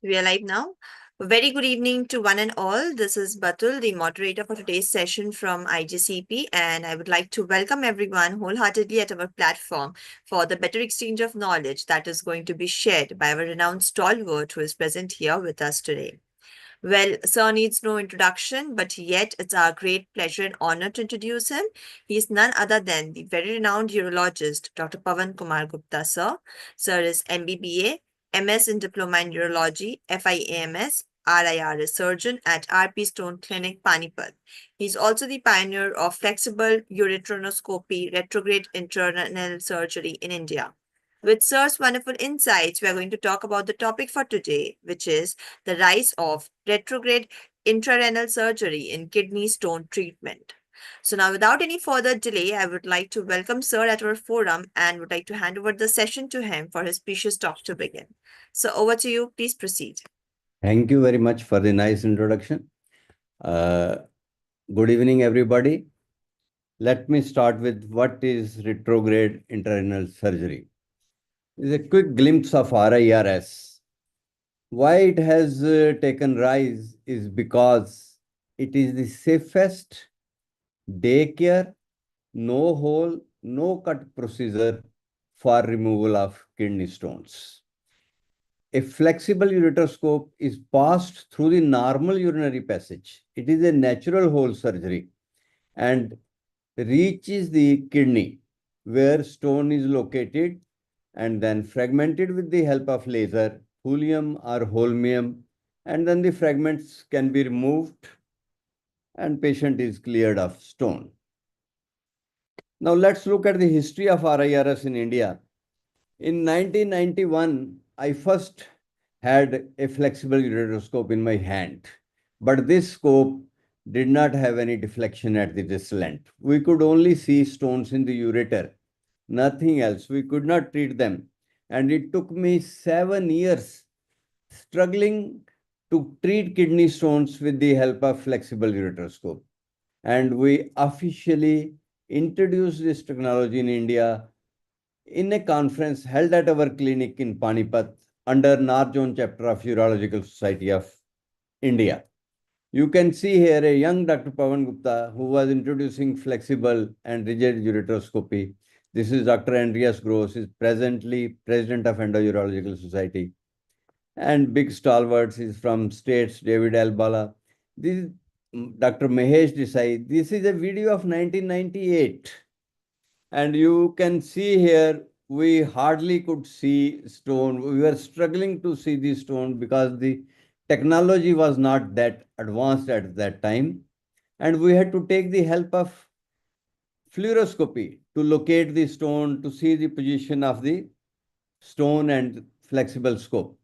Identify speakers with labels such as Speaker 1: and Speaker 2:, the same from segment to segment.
Speaker 1: We are live now. Very good evening to one and all. This is Batul, the moderator for today's session from IGCP, and I would like to welcome everyone wholeheartedly at our platform for the better exchange of knowledge that is going to be shared by our renowned stalwart who is present here with us today. Well, Sir needs no introduction, but yet it's our great pleasure and honor to introduce him. He is none other than the very renowned urologist, Dr. Pawan Kumar Gupta, sir. Sir is MBBA, MS in Diploma in Urology, FIAMS, RIR surgeon at RP Stone Clinic, Panipat. He's also the pioneer of flexible ureteronoscopy, retrograde internal surgery in India. With Sir's wonderful insights, we are going to talk about the topic for today, which is the rise of retrograde intrarenal surgery in kidney stone treatment. So, now without any further delay, I would like to welcome Sir at our forum and would like to hand over the session to him for his precious talk to begin. So, over to you. Please proceed.
Speaker 2: Thank you very much for the nice introduction. Uh, Good evening, everybody. Let me start with what is retrograde intrarenal surgery. It's a quick glimpse of RIRS. Why it has taken rise is because it is the safest daycare, no hole, no cut procedure for removal of kidney stones. A flexible ureteroscope is passed through the normal urinary passage. It is a natural hole surgery and reaches the kidney where stone is located and then fragmented with the help of laser, thulium or holmium, and then the fragments can be removed and patient is cleared of stone. Now let's look at the history of RIRS in India. In 1991, I first had a flexible ureteroscope in my hand, but this scope did not have any deflection at the distal end. We could only see stones in the ureter, nothing else. We could not treat them. And it took me 7 years struggling to treat kidney stones with the help of flexible ureteroscope. And we officially introduced this technology in India in a conference held at our clinic in Panipat under Narjone chapter of Urological Society of India. You can see here a young Dr. Pawan Gupta who was introducing flexible and rigid ureteroscopy. This is Dr. Andreas Gross, is presently president of Endourological Society. And big stalwarts is from states, David Albala. This is Dr. Mahesh Desai. This is a video of 1998. And you can see here, we hardly could see stone. We were struggling to see the stone because the technology was not that advanced at that time. And we had to take the help of fluoroscopy to locate the stone, to see the position of the stone and flexible scope.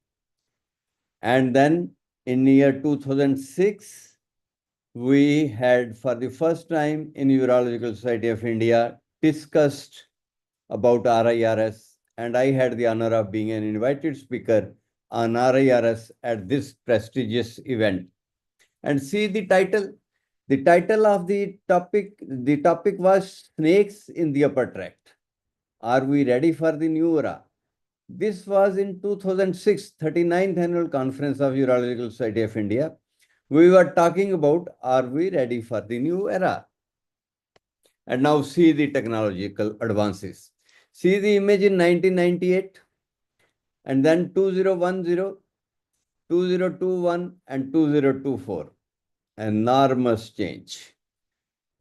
Speaker 2: And then in year 2006, we had for the first time in Urological Society of India discussed about RIRS, and I had the honor of being an invited speaker on RIRS at this prestigious event. And see the title. The title of the topic was Snakes in the Upper Tract. Are we ready for the new era? This was in 2006, 39th Annual Conference of Urological Society of India. We were talking about, are we ready for the new era? And now see the technological advances. See the image in 1998 and then 2010, 2021 and 2024. Enormous change.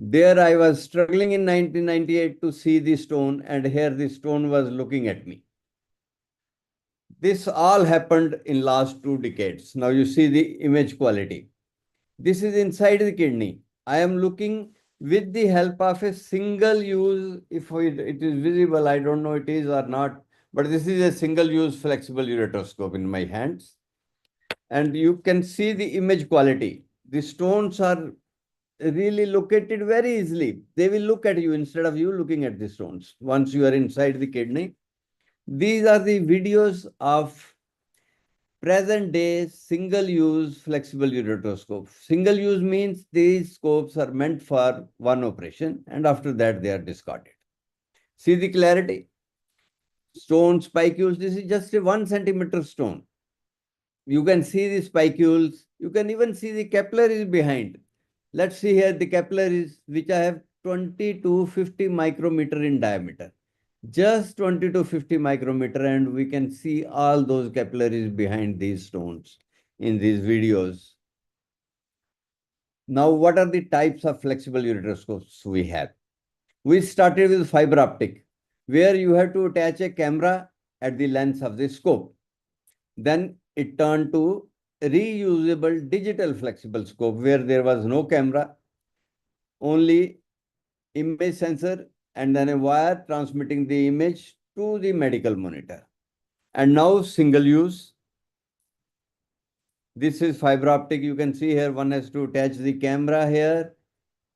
Speaker 2: There I was struggling in 1998 to see the stone, and here the stone was looking at me. This all happened in last 2 decades. Now you see the image quality. This is inside the kidney. I am looking with the help of a single use, if it is visible, I don't know it is or not, but this is a single use flexible ureteroscope in my hands. And you can see the image quality. The stones are really located very easily. They will look at you instead of you looking at the stones once you are inside the kidney. These are the videos of present day single use flexible ureteroscope. Single use means these scopes are meant for one operation and after that they are discarded. See the clarity. Stone spicules, this is just a 1 centimeter stone. You can see the spicules. You can even see the capillaries behind. Let's see here the capillaries, which I have 20 to 50 micrometer in diameter. Just 20 to 50 micrometer, and we can see all those capillaries behind these stones in these videos. Now, what are the types of flexible ureteroscopes we have? We started with fiber optic, where you have to attach a camera at the lens of the scope. Then it turned to reusable digital flexible scope, where there was no camera, only image sensor, and then a wire transmitting the image to the medical monitor. And now single use. This is fiber optic. You can see here one has to attach the camera here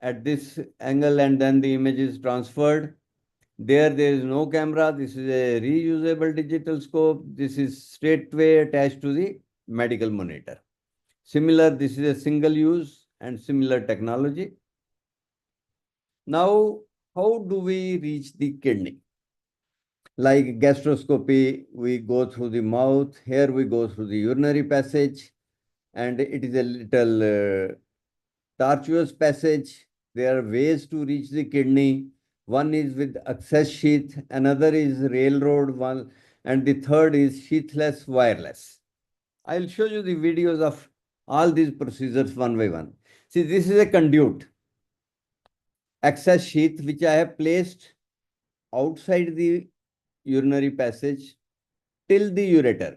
Speaker 2: at this angle, and then the image is transferred. There is no camera. This is a reusable digital scope. This is straightway attached to the medical monitor. Similar, this is a single use and similar technology. Now, how do we reach the kidney? Like gastroscopy, we go through the mouth. Here we go through the urinary passage, and it is a little tortuous passage. There are ways to reach the kidney. One is with access sheath, another is railroad one, and the third is sheathless wireless. I'll show you the videos of all these procedures one by one. See, this is a conduit access sheath which I have placed outside the urinary passage till the ureter.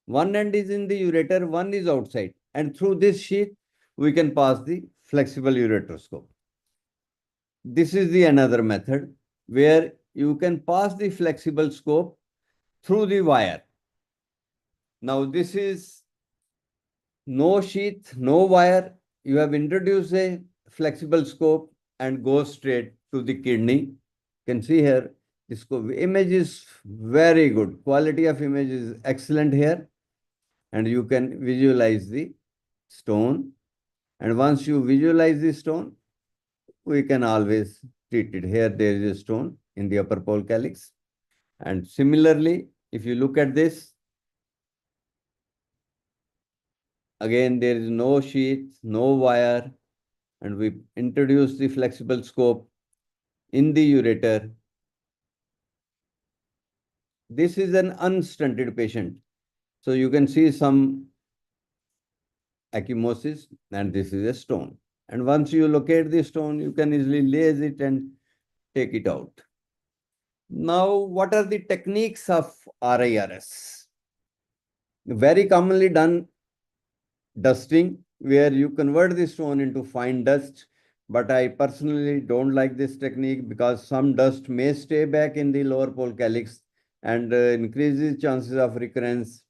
Speaker 2: One end is in the ureter, one is outside. And through this sheath, we can pass the flexible ureteroscope. This is the another method where you can pass the flexible scope through the wire. Now, this is no sheath, no wire. You have introduced a flexible scope and go straight to the kidney. You can see here, this image is very good. Quality of image is excellent here. And you can visualize the stone. And once you visualize the stone, we can always treat it. Here there is a stone in the upper pole calyx. And similarly, if you look at this, again, there is no sheath, no wire, and we introduce the flexible scope in the ureter. This is an unstunted patient. So you can see some ecchymosis, and this is a stone. And once you locate the stone, you can easily lace it and take it out. Now, what are the techniques of RIRS? Very commonly done dusting, where you convert the stone into fine dust. But I personally don't like this technique because some dust may stay back in the lower pole calyx and increases chances of recurrence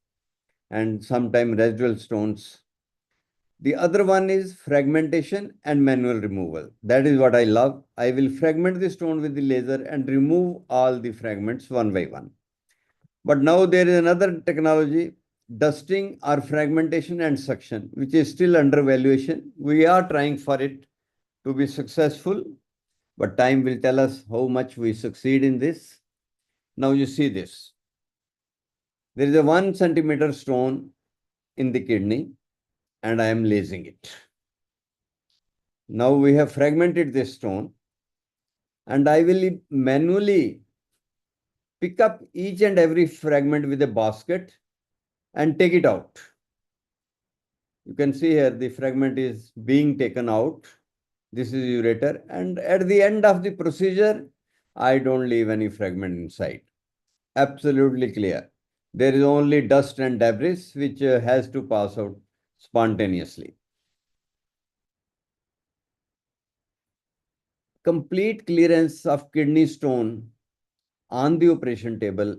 Speaker 2: and sometimes residual stones. The other one is fragmentation and manual removal. That is what I love. I will fragment the stone with the laser and remove all the fragments one by one. But now there is another technology, dusting or fragmentation and suction, which is still under evaluation. We are trying for it to be successful, but time will tell us how much we succeed in this. Now you see this. There is a 1 centimeter stone in the kidney, and I am lasing it. Now we have fragmented this stone, and I will manually pick up each and every fragment with a basket and take it out. You can see here the fragment is being taken out. This is ureter, and at the end of the procedure, I don't leave any fragment inside. Absolutely clear. There is only dust and debris which has to pass out spontaneously. Complete clearance of kidney stone on the operation table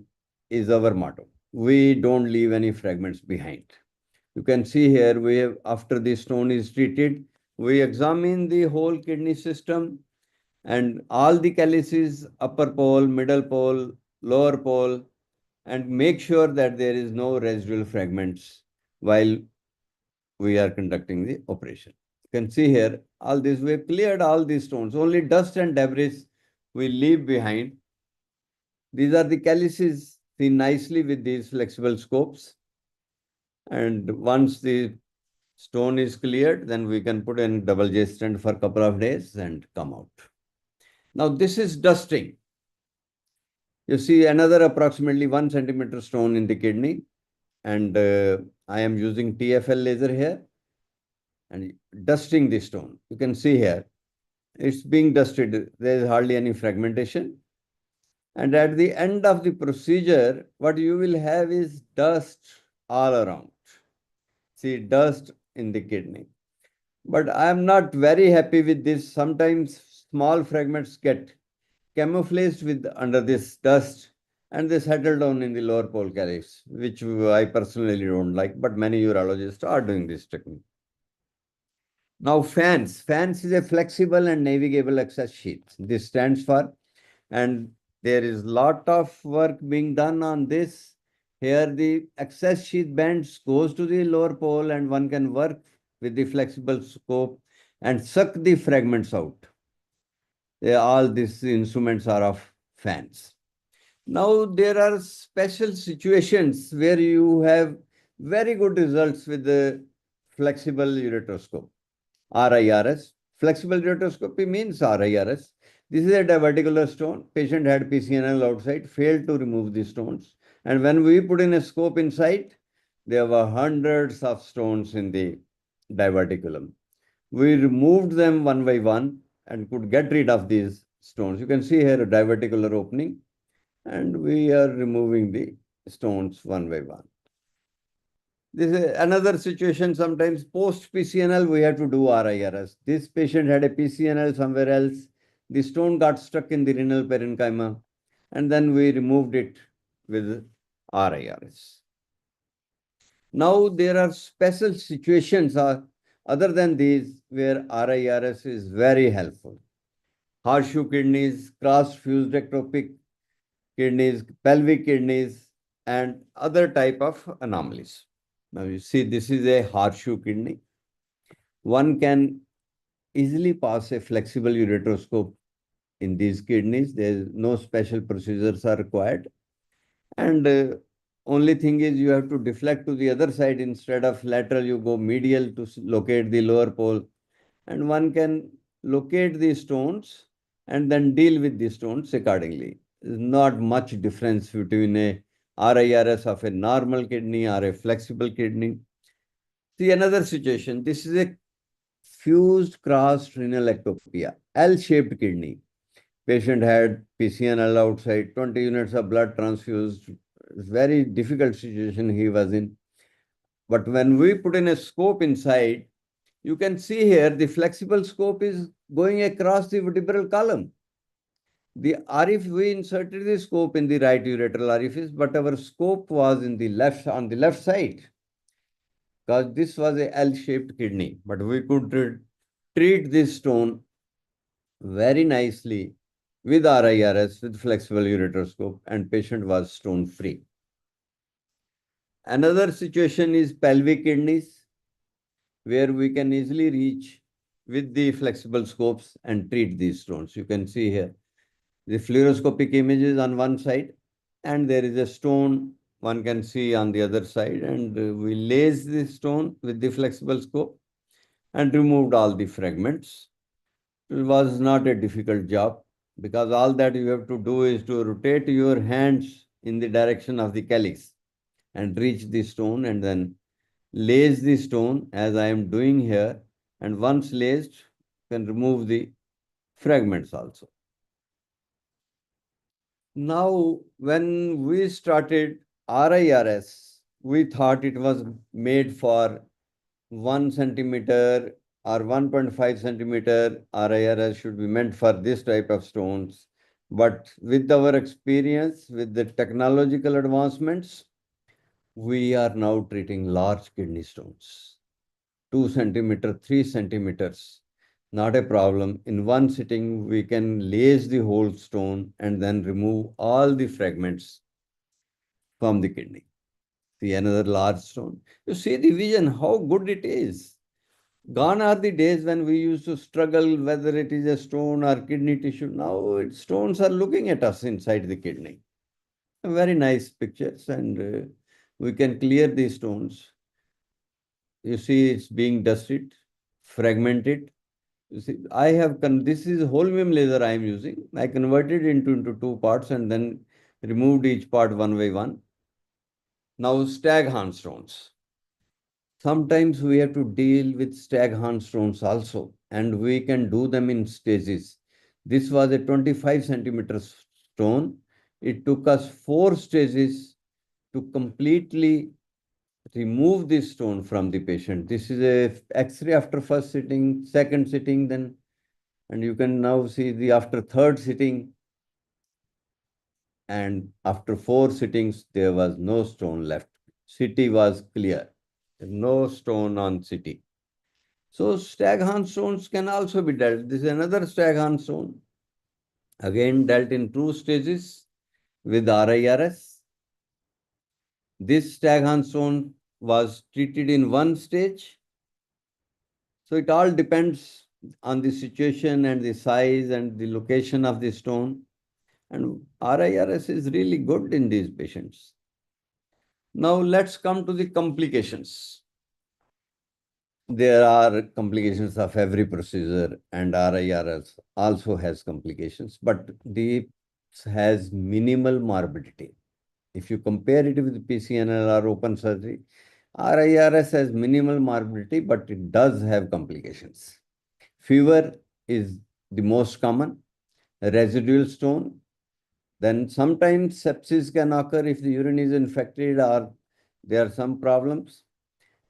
Speaker 2: is our motto. We don't leave any fragments behind. You can see here, we have, after the stone is treated, we examine the whole kidney system and all the calyces, upper pole, middle pole, lower pole, and make sure that there is no residual fragments while we are conducting the operation. You can see here, all this, we have cleared all these stones. Only dust and debris we leave behind. These are the calyces seen nicely with these flexible scopes. And once the stone is cleared, then we can put in double J stent for a couple of days and come out. Now this is dusting. You see another approximately 1 centimeter stone in the kidney, and I am using TFL laser here and dusting the stone. You can see here, it's being dusted. There is hardly any fragmentation. And at the end of the procedure, what you will have is dust all around. See, dust in the kidney. But I am not very happy with this. Sometimes small fragments get camouflaged with under this dust and they settle down in the lower pole calyx, which I personally don't like, but many urologists are doing this technique. Now, fans. Fans is a flexible and navigable access sheet. This stands for, and there is lot of work being done on this. Here, the access sheath bends goes to the lower pole, and one can work with the flexible scope and suck the fragments out. All these instruments are of fans. Now, there are special situations where you have very good results with the flexible ureteroscope. RIRS. Flexible ureteroscopy means RIRS. This is a diverticular stone. Patient had PCNL outside, failed to remove the stones. And when we put in a scope inside, there were hundreds of stones in the diverticulum. We removed them one by one and could get rid of these stones. You can see here a diverticular opening, and we are removing the stones one by one. This is another situation. Sometimes post PCNL, we have to do RIRS. This patient had a PCNL somewhere else. The stone got stuck in the renal parenchyma, and then we removed it with RIRS. Now, there are special situations other than these where RIRS is very helpful. Horseshoe kidneys, cross-fused ectopic kidneys, pelvic kidneys, and other type of anomalies. Now you see, this is a horseshoe kidney. One can easily pass a flexible ureteroscope in these kidneys. There is no special procedures are required. And only thing is you have to deflect to the other side. Instead of lateral, you go medial to locate the lower pole. And one can locate the stones and then deal with the stones accordingly. There's not much difference between a RIRS of a normal kidney or a flexible kidney. See another situation. This is a fused crossed renal ectopia, L-shaped kidney. Patient had PCNL outside, 20 units of blood transfused. Very difficult situation he was in. But when we put in a scope inside, you can see here the flexible scope is going across the vertebral column. The orifice, we inserted the scope in the right ureteral orifice, but our scope was in the left, on the left side, because this was a L-shaped kidney. But we could treat this stone very nicely with RIRS, with flexible ureteroscope, and patient was stone free. Another situation is pelvic kidneys, where we can easily reach with the flexible scopes and treat these stones. You can see here the fluoroscopic images on one side, and there is a stone one can see on the other side, and we lace the stone with the flexible scope and removed all the fragments. It was not a difficult job, because all that you have to do is to rotate your hands in the direction of the calyx and reach the stone, and then lace the stone as I am doing here, and once laced, you can remove the fragments also. Now, when we started RIRS, we thought it was made for 1 centimeter or 1.5 centimeter. RIRS should be meant for this type of stones. But with our experience, with the technological advancements, we are now treating large kidney stones. 2 centimeter, 3 centimeters. Not a problem. In one sitting, we can lace the whole stone and then remove all the fragments from the kidney. See another large stone. You see the vision, how good it is. Gone are the days when we used to struggle whether it is a stone or kidney tissue. Now stones are looking at us inside the kidney. Very nice pictures, and we can clear these stones. You see, it's being dusted, fragmented. You see, this is holmium laser I am using. I converted into two parts and then removed each part one by one. Now, staghorn stones. Sometimes we have to deal with staghorn stones also, and we can do them in stages. This was a 25 centimeter stone. It took us 4 stages to completely remove this stone from the patient. This is a X-ray after first sitting, second sitting, then, and you can now see the after third sitting, and after 4 sittings, there was no stone left. City was clear. No stone on city. So staghorn stones can also be dealt. This is another staghorn stone. Again dealt in 2 stages with RIRS. This staghorn stone was treated in 1 stage. So it all depends on the situation and the size and the location of the stone. And RIRS is really good in these patients. Now let's come to the complications. There are complications of every procedure, and RIRS also has complications, but this has minimal morbidity. If you compare it with PCNL or open surgery, RIRS has minimal morbidity, but it does have complications. Fever is the most common, residual stone. Then sometimes sepsis can occur if the urine is infected or there are some problems.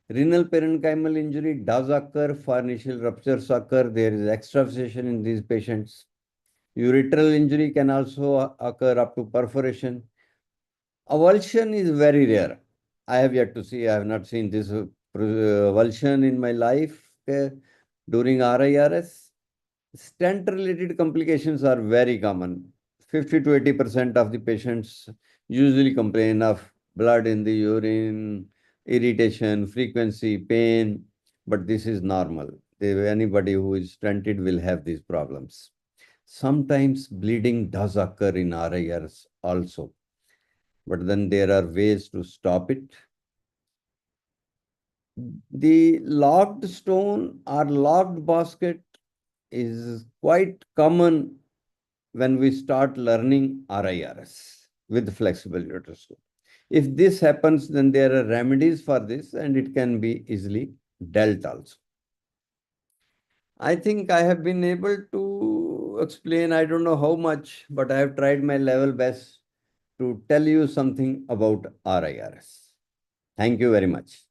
Speaker 2: Renal parenchymal injury does occur, pharyngeal ruptures occur, there is extravasation in these patients. Urethral injury can also occur up to perforation. Avulsion is very rare. I have yet to see, I have not seen this avulsion in my life during RIRS. Stent-related complications are very common. 50 to 80% of the patients usually complain of blood in the urine, irritation, frequency, pain, but this is normal. Anybody who is stented will have these problems. Sometimes bleeding does occur in RIRs also, but then there are ways to stop it. The locked stone or locked basket is quite common when we start learning RIRS with flexible uteroscope. If this happens, then there are remedies for this and it can be easily dealt also. I think I have been able to explain, I don't know how much, but I have tried my level best to tell you something about RIRS. Thank you very much.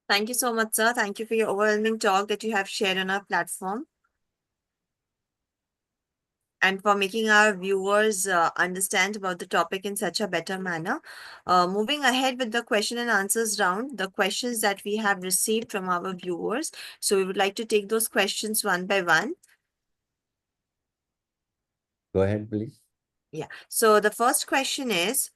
Speaker 1: Thank you so much, sir. Thank you for your overwhelming talk that you have shared on our platform and for making our viewers understand about the topic in such a better manner. Moving ahead with the question and answers round, the questions that we have received from our viewers. So we would like to take those questions one by one.
Speaker 2: Go ahead, please.
Speaker 1: Yeah. So the first question is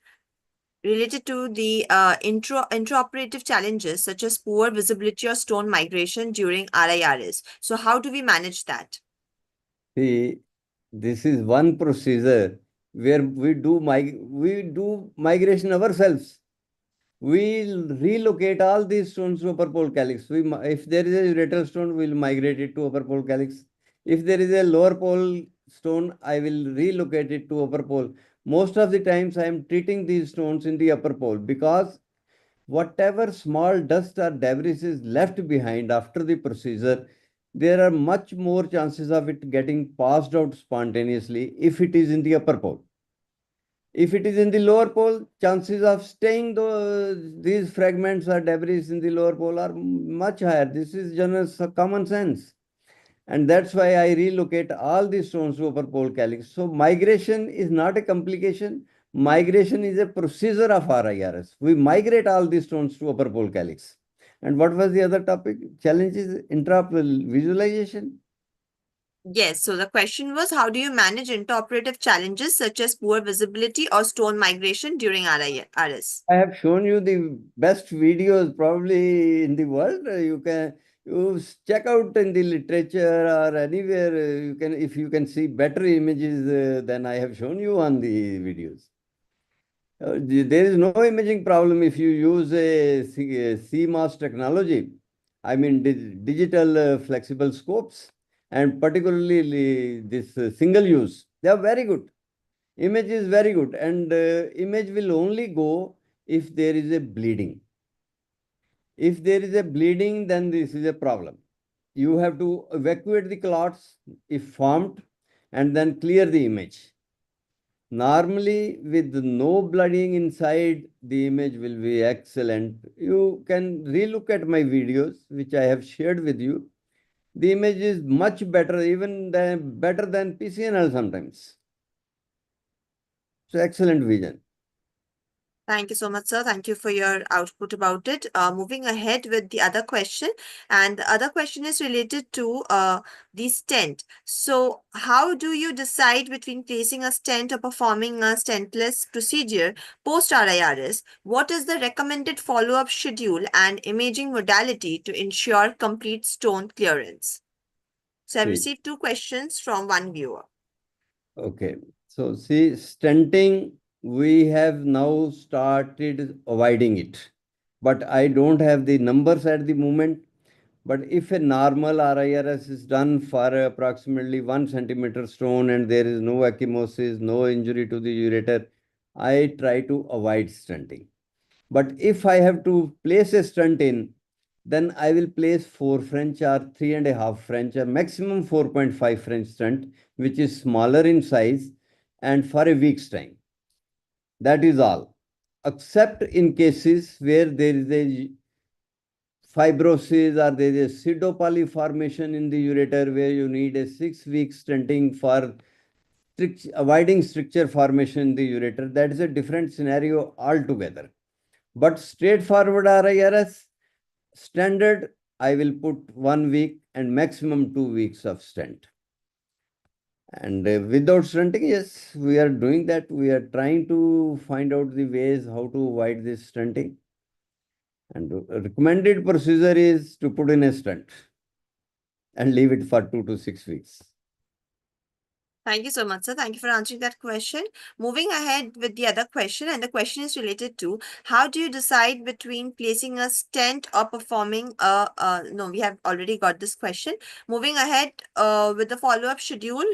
Speaker 1: related to the intraoperative challenges such as poor visibility or stone migration during RIRS. So how do we manage that?
Speaker 2: See, this is one procedure where we do migration ourselves. We'll relocate all these stones to upper pole calyx. If there is a ureteral stone, we'll migrate it to upper pole calyx. If there is a lower pole stone, I will relocate it to upper pole. Most of the times I am treating these stones in the upper pole because whatever small dust or debris is left behind after the procedure, there are much more chances of it getting passed out spontaneously if it is in the upper pole. If it is in the lower pole, chances of staying these fragments or debris in the lower pole are much higher. This is just common sense. And that's why I relocate all these stones to upper pole calyx. So migration is not a complication. Migration is a procedure of RIRS. We migrate all these stones to upper pole calyx. And what was the other topic? Challenge is visualization.
Speaker 1: Yes, so the question was, how do you manage intraoperative challenges such as poor visibility or stone migration during RIRS?
Speaker 2: I have shown you the best videos probably in the world. Check out in the literature or anywhere you can, if you can see better images than I have shown you on the videos. There is no imaging problem if you use a CMOS technology. I mean, digital flexible scopes, and particularly this single use. They are very good. Image is very good, and image will only go if there is a bleeding. If there is a bleeding, then this is a problem. You have to evacuate the clots if formed, and then clear the image. Normally, with no blooding inside, the image will be excellent. You can relook at my videos, which I have shared with you. The image is much better, even better than PCNL sometimes. So excellent vision.
Speaker 1: Thank you so much, sir. Thank you for your output about it. Moving ahead with the other question, and the other question is related to the stent. So, how do you decide between placing a stent or performing a stentless procedure post RIRS? What is the recommended follow-up schedule and imaging modality to ensure complete stone clearance? So, I've
Speaker 2: See,
Speaker 1: received two questions from one viewer.
Speaker 2: okay. So see, stenting, we have now started avoiding it, but I don't have the numbers at the moment. But if a normal RIRS is done for approximately 1 centimeter stone and there is no ecchymosis, no injury to the ureter, I try to avoid stenting. But if I have to place a stent in, then I will place 4 French or 3.5 French or maximum 4.5 French stent, which is smaller in size and for a week's time. That is all. Except in cases where there is a fibrosis or there is a pseudopoly formation in the ureter where you need a 6 week stenting for avoiding stricture formation in the ureter. That is a different scenario altogether. But straightforward RIRS, standard, I will put 1 week and maximum 2 weeks of stent. And without stenting, yes, we are doing that. We are trying to find out the ways how to avoid this stenting. And recommended procedure is to put in a stent and leave it for 2 to 6 weeks.
Speaker 1: Thank you so much, sir. Thank you for answering that question. Moving ahead with the other question, and the question is related to how do you decide between placing a stent or performing a, no, we have already got this question. Moving ahead with the follow-up schedule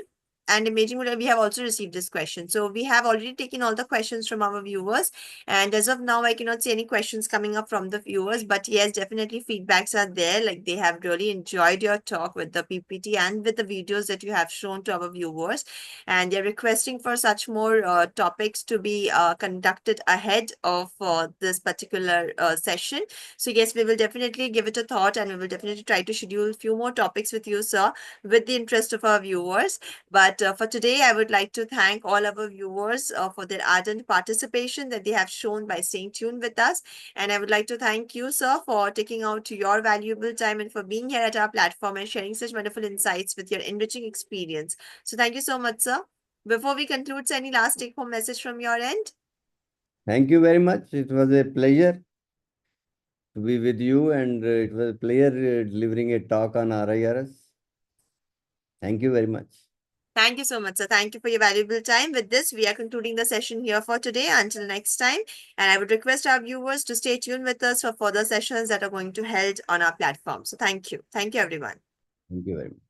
Speaker 1: and imaging, we have also received this question. So we have already taken all the questions from our viewers. And as of now, I cannot see any questions coming up from the viewers. But yes, definitely feedbacks are there. Like they have really enjoyed your talk with the PPT and with the videos that you have shown to our viewers. And they're requesting for such more topics to be conducted ahead of this particular session. So yes, we will definitely give it a thought and we will definitely try to schedule a few more topics with you, sir, with the interest of our viewers. But for today, I would like to thank all our viewers for their ardent participation that they have shown by staying tuned with us. And I would like to thank you, sir, for taking out your valuable time and for being here at our platform and sharing such wonderful insights with your enriching experience. So thank you so much, sir. Before we conclude, sir, any last take-home message from your end?
Speaker 2: Thank you very much. It was a pleasure to be with you, and it was a pleasure delivering a talk on RIRS. Thank you very much.
Speaker 1: Thank you so much, sir. Thank you for your valuable time. With this, we are concluding the session here for today. Until next time. And I would request our viewers to stay tuned with us for further sessions that are going to held on our platform. So thank you. Thank you, everyone.
Speaker 2: Thank you very much.